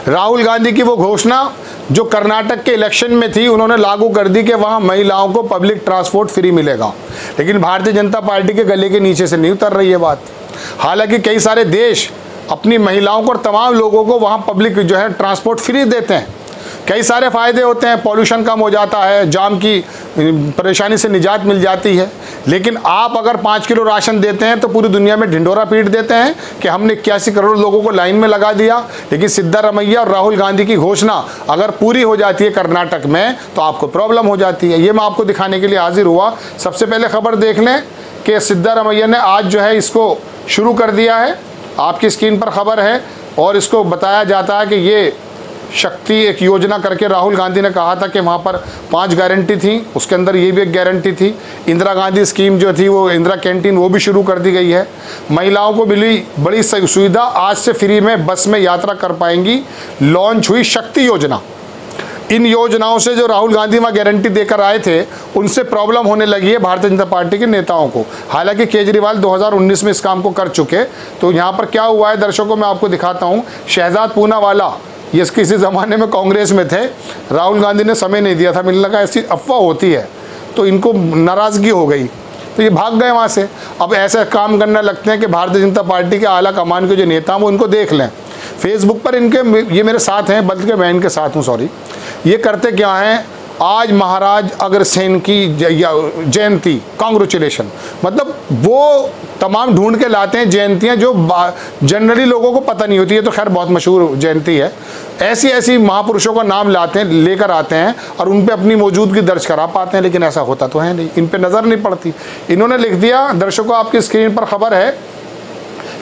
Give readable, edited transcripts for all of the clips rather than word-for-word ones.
राहुल गांधी की वो घोषणा जो कर्नाटक के इलेक्शन में थी, उन्होंने लागू कर दी कि वहाँ महिलाओं को पब्लिक ट्रांसपोर्ट फ्री मिलेगा, लेकिन भारतीय जनता पार्टी के गले के नीचे से नहीं उतर रही है बात। हालांकि कई सारे देश अपनी महिलाओं को और तमाम लोगों को वहाँ पब्लिक जो है ट्रांसपोर्ट फ्री देते हैं, कई सारे फ़ायदे होते हैं, पॉल्यूशन कम हो जाता है, जाम की परेशानी से निजात मिल जाती है। लेकिन आप अगर 5 किलो राशन देते हैं तो पूरी दुनिया में ढिंढोरा पीट देते हैं कि हमने 81 करोड़ लोगों को लाइन में लगा दिया। लेकिन सिद्धारमैया और राहुल गांधी की घोषणा अगर पूरी हो जाती है कर्नाटक में तो आपको प्रॉब्लम हो जाती है। ये मैं आपको दिखाने के लिए हाजिर हुआ। सबसे पहले खबर देख लें कि सिद्धारमैया ने आज जो है इसको शुरू कर दिया है, आपकी स्क्रीन पर खबर है, और इसको बताया जाता है कि ये शक्ति एक योजना करके राहुल गांधी ने कहा था कि वहाँ पर 5 गारंटी थी, उसके अंदर ये भी एक गारंटी थी। इंदिरा गांधी स्कीम जो थी वो इंदिरा कैंटीन वो भी शुरू कर दी गई है। महिलाओं को मिली बड़ी सुविधा, आज से फ्री में बस में यात्रा कर पाएंगी। लॉन्च हुई शक्ति योजना। इन योजनाओं से जो राहुल गांधी वहाँ गारंटी देकर आए थे उनसे प्रॉब्लम होने लगी है भारतीय जनता पार्टी के नेताओं को। हालांकि केजरीवाल 2019 में इस काम को कर चुके। तो यहाँ पर क्या हुआ है दर्शकों, मैं आपको दिखाता हूँ। शहजाद पूनावाला ये किसी ज़माने में कांग्रेस में थे, राहुल गांधी ने समय नहीं दिया था, मिलने लगा ऐसी अफवाह होती है तो इनको नाराज़गी हो गई तो ये भाग गए वहाँ से। अब ऐसे काम करने लगते हैं कि भारतीय जनता पार्टी के आला कमान के जो नेता हैं वो इनको देख लें। फेसबुक पर इनके ये मेरे साथ हैं, बल्कि मैं इनके साथ हूँ, सॉरी। ये करते क्या हैं, आज महाराज अग्रसेन की जयंती, कांग्रेचुलेशन, मतलब वो तमाम ढूंढ के लाते हैं जयंतियाँ जो जनरली लोगों को पता नहीं होती है। तो खैर बहुत मशहूर जयंती है। ऐसी ऐसी महापुरुषों का नाम लाते हैं, लेकर आते हैं और उन पे अपनी मौजूदगी दर्ज करा पाते हैं, लेकिन ऐसा होता तो है नहीं, इन पे नज़र नहीं पड़ती। इन्होंने लिख दिया, दर्शकों आपकी स्क्रीन पर खबर है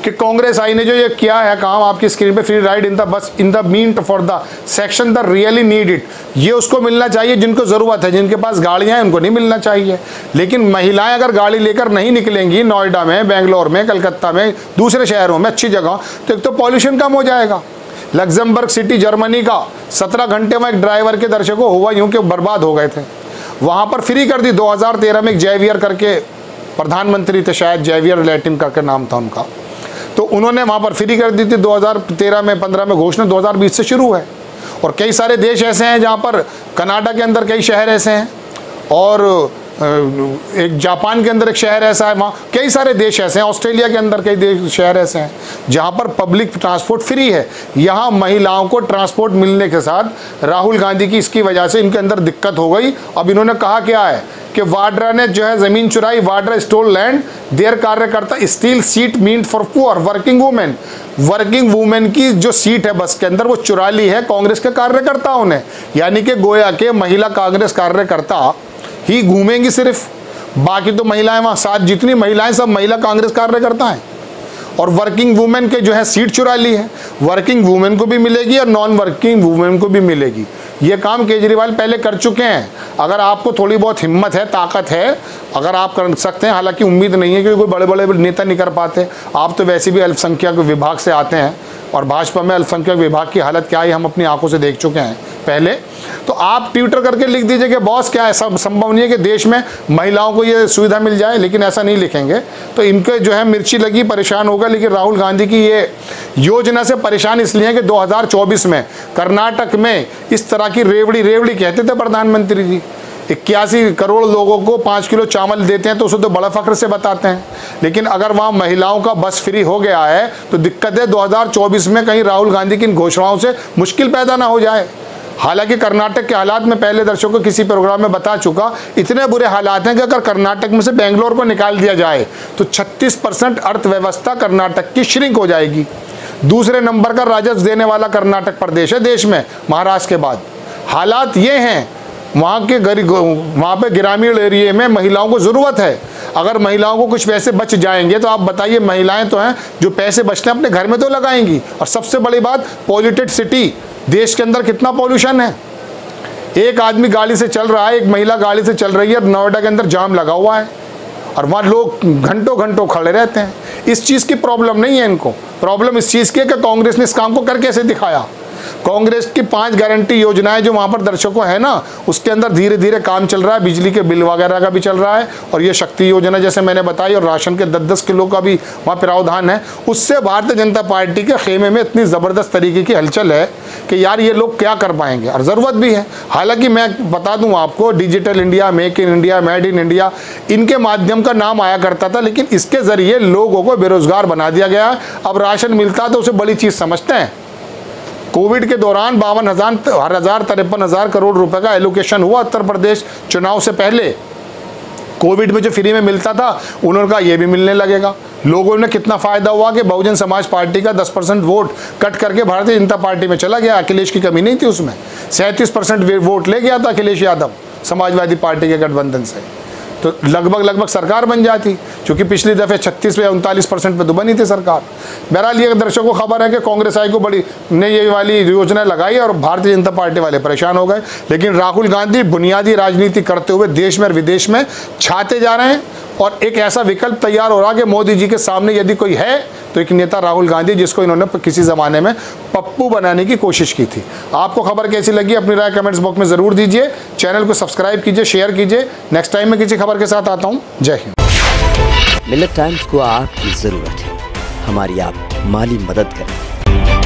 कि कांग्रेस आई ने जो ये किया है काम, आपकी स्क्रीन पे, free ride in the bus in the mean for the section the really need it. ये उसको मिलना चाहिए जिनको ज़रूरत है, जिनके पास गाड़ियाँ हैं उनको नहीं मिलना चाहिए। लेकिन महिलाएं अगर गाड़ी लेकर नहीं निकलेंगी नोएडा में, बेंगलोर में, कलकत्ता में, दूसरे शहरों में, अच्छी जगह, तो एक तो पॉल्यूशन कम हो जाएगा। लग्जमबर्ग सिटी जर्मनी का 17 घंटे में एक ड्राइवर के दर्शकों हुआ यूँ कि बर्बाद हो गए थे। वहाँ पर फ्री कर दी 2013 में। एक जेवियर करके प्रधानमंत्री थे शायद, जेवियर लैटिन करके नाम था उनका, तो उन्होंने वहाँ पर फ्री कर दी थी 2013 में, 15 में घोषणा 2020 से शुरू है। और कई सारे देश ऐसे हैं जहाँ पर, कनाडा के अंदर कई शहर ऐसे हैं, और एक जापान के अंदर एक शहर ऐसा है, वहाँ कई सारे देश ऐसे हैं, ऑस्ट्रेलिया के अंदर कई शहर ऐसे हैं जहाँ पर पब्लिक ट्रांसपोर्ट फ्री है। यहाँ महिलाओं को ट्रांसपोर्ट मिलने के साथ राहुल गांधी की इसकी वजह से इनके अंदर दिक्कत हो गई। अब इन्होंने कहा क्या है कि वाड्रा ने जो है ज़मीन चुराई, वाड्रा स्टोल लैंड, देयर कार्यकर्ता steel seat mean for poor working women. Working women की जो सीट है बस के अंदर वो चुरा ली है कांग्रेस के कार्यकर्ताओं ने। यानी कि गोया के महिला कांग्रेस कार्यकर्ता ही घूमेंगी सिर्फ, बाकी तो महिलाएं वहाँ साथ, जितनी महिलाएं सब महिला कांग्रेस कार्यकर्ता हैं। और वर्किंग वुमेन के जो है सीट चुरा ली है। वर्किंग वुमेन को भी मिलेगी और नॉन वर्किंग वुमेन को भी मिलेगी। ये काम केजरीवाल पहले कर चुके हैं। अगर आपको थोड़ी बहुत हिम्मत है, ताकत है, अगर आप कर सकते हैं, हालांकि उम्मीद नहीं है क्योंकि कोई बड़े बड़े नेता नहीं कर पाते। आप तो वैसे भी अल्पसंख्यक विभाग से आते हैं और भाजपा में अल्पसंख्यक विभाग की हालत क्या है हम अपनी आंखों से देख चुके हैं पहले। तो आप ट्विटर करके लिख दीजिए कि बॉस क्या है, सब संभव नहीं है कि देश में महिलाओं को ये सुविधा मिल जाए, लेकिन ऐसा नहीं लिखेंगे तो इनके जो है मिर्ची लगी, परेशान होगा। लेकिन राहुल गांधी की ये योजना से परेशान इसलिए है कि 2024 में कर्नाटक में इस तरह की रेवड़ी कहते थे प्रधानमंत्री जी, 81 करोड़ लोगों को 5 किलो चावल देते हैं तो उसे तो बड़ा फख्र से बताते हैं। लेकिन अगर वहाँ महिलाओं का बस फ्री हो गया है तो दिक्कत है 2024 में कहीं राहुल गांधी की इन घोषणाओं से मुश्किल पैदा ना हो जाए। हालांकि कर्नाटक के हालात में पहले दर्शकों को किसी प्रोग्राम में बता चुका, इतने बुरे हालात हैं कि अगर कर्नाटक में से बेंगलोर को निकाल दिया जाए तो 36% अर्थव्यवस्था कर्नाटक की श्रिंक हो जाएगी। दूसरे नंबर का राजस्व देने वाला कर्नाटक प्रदेश है देश में, महाराष्ट्र के बाद। हालात ये हैं, वहाँ पे ग्रामीण एरिया में महिलाओं को ज़रूरत है। अगर महिलाओं को कुछ पैसे बच जाएंगे तो आप बताइए, महिलाएं तो हैं जो पैसे बचते हैं अपने घर में तो लगाएंगी। और सबसे बड़ी बात, पॉल्यूटेड सिटी, देश के अंदर कितना पॉल्यूशन है। एक आदमी गाड़ी से चल रहा है, एक महिला गाड़ी से चल रही है, नोएडा के अंदर जाम लगा हुआ है और वहाँ लोग घंटों घंटों खड़े रहते हैं। इस चीज़ की प्रॉब्लम नहीं है इनको, प्रॉब्लम इस चीज़ की है कि कांग्रेस ने इस काम को कर कैसे दिखाया। कांग्रेस की 5 गारंटी योजनाएं जो वहाँ पर दर्शकों है ना, उसके अंदर धीरे धीरे काम चल रहा है। बिजली के बिल वगैरह का भी चल रहा है और ये शक्ति योजना जैसे मैंने बताई, और राशन के 10-10 किलो का भी वहाँ प्रावधान है। उससे भारतीय जनता पार्टी के खेमे में इतनी ज़बरदस्त तरीके की हलचल है कि यार ये लोग क्या कर पाएंगे, और ज़रूरत भी है। हालांकि मैं बता दूं आपको, digital India, make in India, made in India, इनके माध्यम का नाम आया करता था, लेकिन इसके ज़रिए लोगों को बेरोज़गार बना दिया गया। अब राशन मिलता तो उसे बड़ी चीज़ समझते हैं। कोविड के दौरान 53,000 करोड़ रुपए का एलोकेशन हुआ उत्तर प्रदेश चुनाव से पहले। कोविड में जो फ्री में मिलता था, उन्होंने कहा ये भी मिलने लगेगा। लोगों ने कितना फ़ायदा हुआ कि बहुजन समाज पार्टी का 10% वोट कट करके भारतीय जनता पार्टी में चला गया। अखिलेश की कमी नहीं थी उसमें, 37% वोट ले गया था अखिलेश यादव समाजवादी पार्टी के गठबंधन से, तो लगभग सरकार बन जाती, क्योंकि पिछली दफ़े 36 या 39% पे तो बनी थी सरकार। बहरहाल ये दर्शकों को खबर है कि कांग्रेस आई को बड़ी ने ये वाली योजना लगाई और भारतीय जनता पार्टी वाले परेशान हो गए। लेकिन राहुल गांधी बुनियादी राजनीति करते हुए देश में और विदेश में छाते जा रहे हैं, और एक ऐसा विकल्प तैयार हो रहा कि मोदी जी के सामने यदि कोई है तो एक नेता राहुल गांधी, जिसको इन्होंने किसी ज़माने में पप्पू बनाने की कोशिश की थी। आपको खबर कैसी लगी अपनी राय कमेंट्स बॉक्स में ज़रूर दीजिए। चैनल को सब्सक्राइब कीजिए, शेयर कीजिए। नेक्स्ट टाइम मैं किसी खबर के साथ आता हूँ। जय हिंद। मिलत टाइम्स को आपकी ज़रूरत है, हमारी आप माली मदद करें।